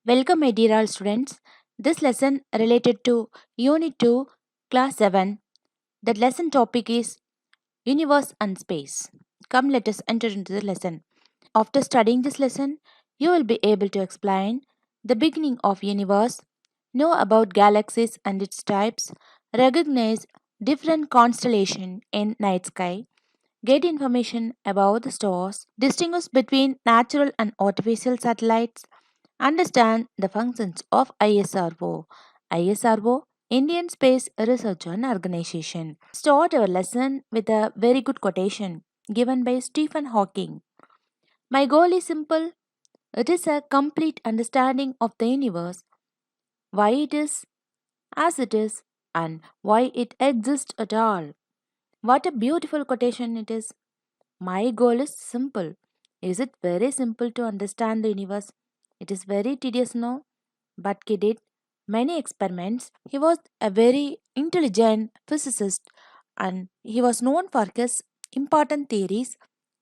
Welcome, my dear all students. This lesson related to Unit 2, Class 7. The lesson topic is Universe and Space. Come, let us enter into the lesson. After studying this lesson, you will be able to explain the beginning of universe, know about galaxies and its types, recognize different constellation in night sky, get information about the stars, distinguish between natural and artificial satellites, understand the functions of ISRO. ISRO, Indian Space Research and Organization. Start our lesson with a very good quotation given by Stephen Hawking. My goal is simple. It is a complete understanding of the universe, why it is as it is, and why it exists at all. What a beautiful quotation it is. My goal is simple. Is it very simple to understand the universe? It is very tedious now, but he did many experiments. He was a very intelligent physicist and he was known for his important theories,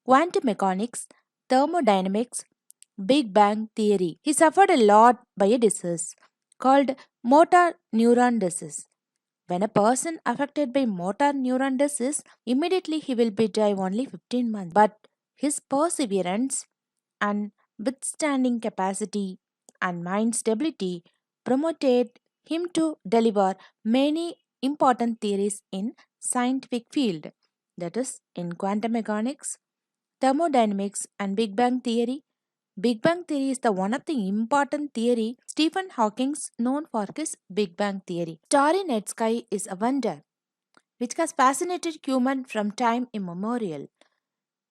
quantum mechanics, thermodynamics, Big Bang theory. He suffered a lot by a disease called motor neuron disease. When a person affected by motor neuron disease, immediately he will be die only 15 months. But his perseverance and withstanding capacity and mind stability promoted him to deliver many important theories in scientific field, that is in quantum mechanics, thermodynamics and big bang theory. Big bang theory is the one of the important theory. Stephen Hawking's known for his big bang theory. Starry night sky is a wonder which has fascinated human from time immemorial.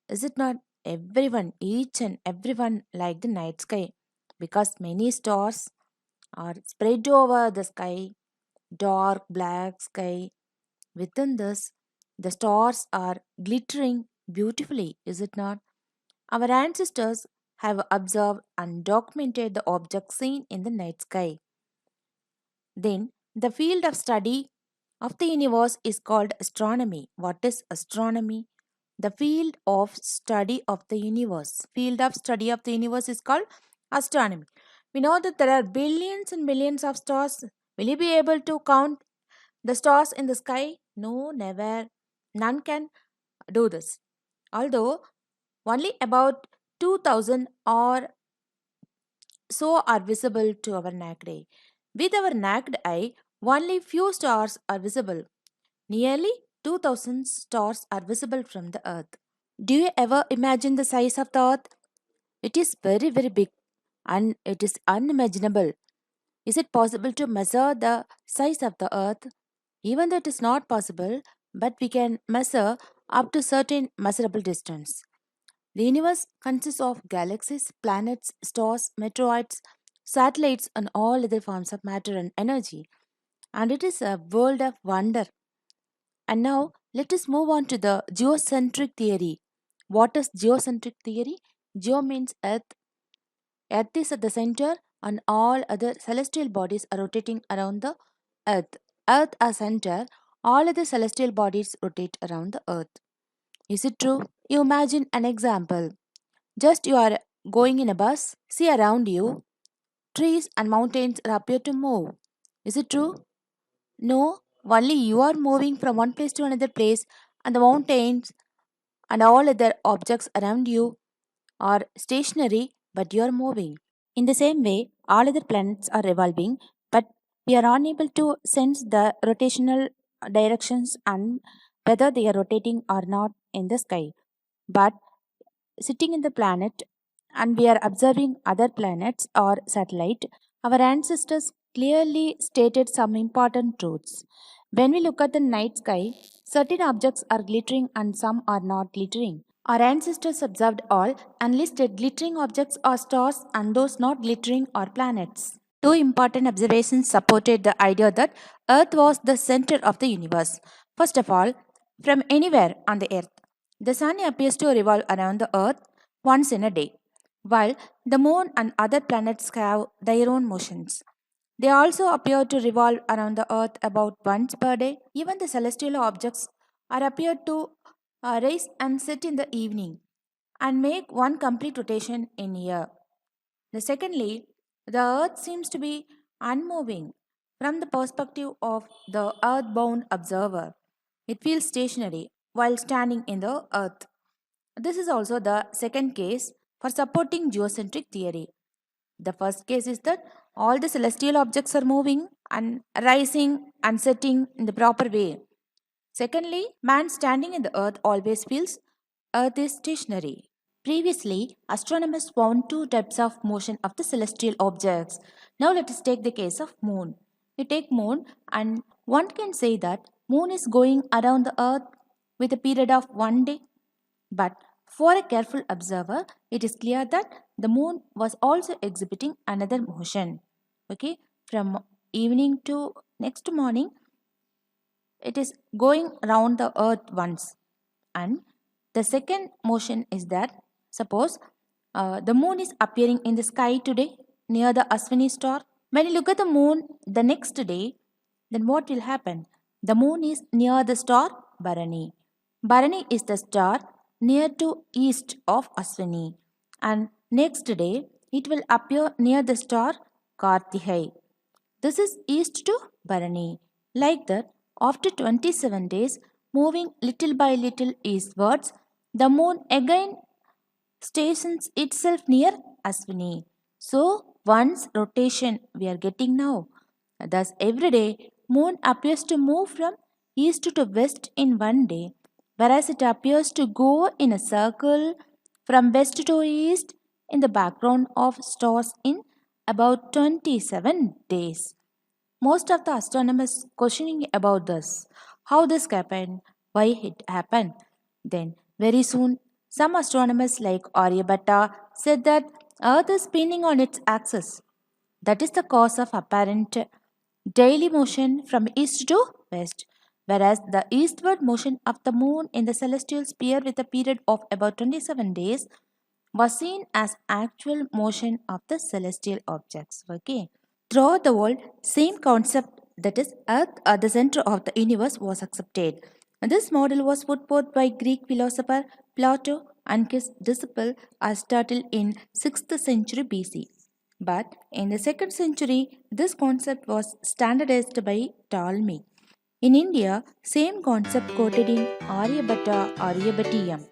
Is it not? Everyone, each and everyone like the night sky because many stars are spread over the sky, dark black sky. Within this, the stars are glittering beautifully, is it not? Our ancestors have observed and documented the objects seen in the night sky. Then, the field of study of the universe is called astronomy. What is astronomy? The field of study of the universe. Field of study of the universe is called astronomy. We know that there are billions and billions of stars. Will you be able to count the stars in the sky? No, never. None can do this. Although only about 2000 or so are visible to our naked eye. With our naked eye, only few stars are visible. Nearly 2000 stars are visible from the earth. Do you ever imagine the size of the earth? It is very, very big and it is unimaginable. Is it possible to measure the size of the earth? Even though it is not possible, but we can measure up to certain measurable distance. The universe consists of galaxies, planets, stars, meteoroids, satellites, and all other forms of matter and energy. And it is a world of wonder. And now let us move on to the geocentric theory. What is geocentric theory? Geo means earth. Earth is at the center, and all other celestial bodies are rotating around the earth. Earth as center, all other celestial bodies rotate around the earth. Is it true? You imagine an example. Just you are going in a bus, see around you, trees and mountains appear to move. Is it true? No, only you are moving from one place to another place, and the mountains and all other objects around you are stationary, but you are moving. In the same way, all other planets are revolving, but we are unable to sense the rotational directions and whether they are rotating or not in the sky. But sitting in the planet and we are observing other planets or satellite, our ancestors clearly stated some important truths. When we look at the night sky, certain objects are glittering and some are not glittering. Our ancestors observed all and listed glittering objects or stars and those not glittering or planets. Two important observations supported the idea that Earth was the center of the universe. First of all, from anywhere on the Earth, the Sun appears to revolve around the Earth once in a day, while the Moon and other planets have their own motions. They also appear to revolve around the Earth about once per day. Even the celestial objects are appeared to rise and set in the evening and make one complete rotation in a year. The secondly, The earth seems to be unmoving from the perspective of the earthbound observer. It feels stationary while standing in the earth. This is also the second case for supporting geocentric theory. The first case is that all the celestial objects are moving and rising and setting in the proper way. Secondly, man standing in the earth always feels earth is stationary. Previously, astronomers found two types of motion of the celestial objects. Now let us take the case of moon. We take moon and one can say that moon is going around the earth with a period of 1 day. But for a careful observer, it is clear that the moon was also exhibiting another motion. Okay, from evening to next morning, it is going around the earth once. And the second motion is that suppose the moon is appearing in the sky today near the Aswini star. When you look at the moon the next day, then what will happen? The moon is near the star Bharani. Bharani is the star near to east of Aswini, and next day it will appear near the star Kartihai. This is east to Bharani. Like that, after 27 days, moving little by little eastwards, the moon again stations itself near Aswini. So, once rotation we are getting now. Thus, every day, moon appears to move from east to west in 1 day, whereas it appears to go in a circle from west to east in the background of stars in about 27 days. Most of the astronomers questioning about this, how this happened, why it happened. Then very soon, some astronomers like Aryabhatta said that Earth is spinning on its axis. That is the cause of apparent daily motion from east to west, whereas the eastward motion of the moon in the celestial sphere with a period of about 27 days was seen as actual motion of the celestial objects. Okay. Throughout the world, same concept, that is Earth at the center of the universe, was accepted. And this model was put forth by Greek philosopher Plato and his disciple Aristotle in 6th century BC. But in the 2nd century, this concept was standardized by Ptolemy. In India, same concept quoted in Aryabhatta Aryabhatiyam.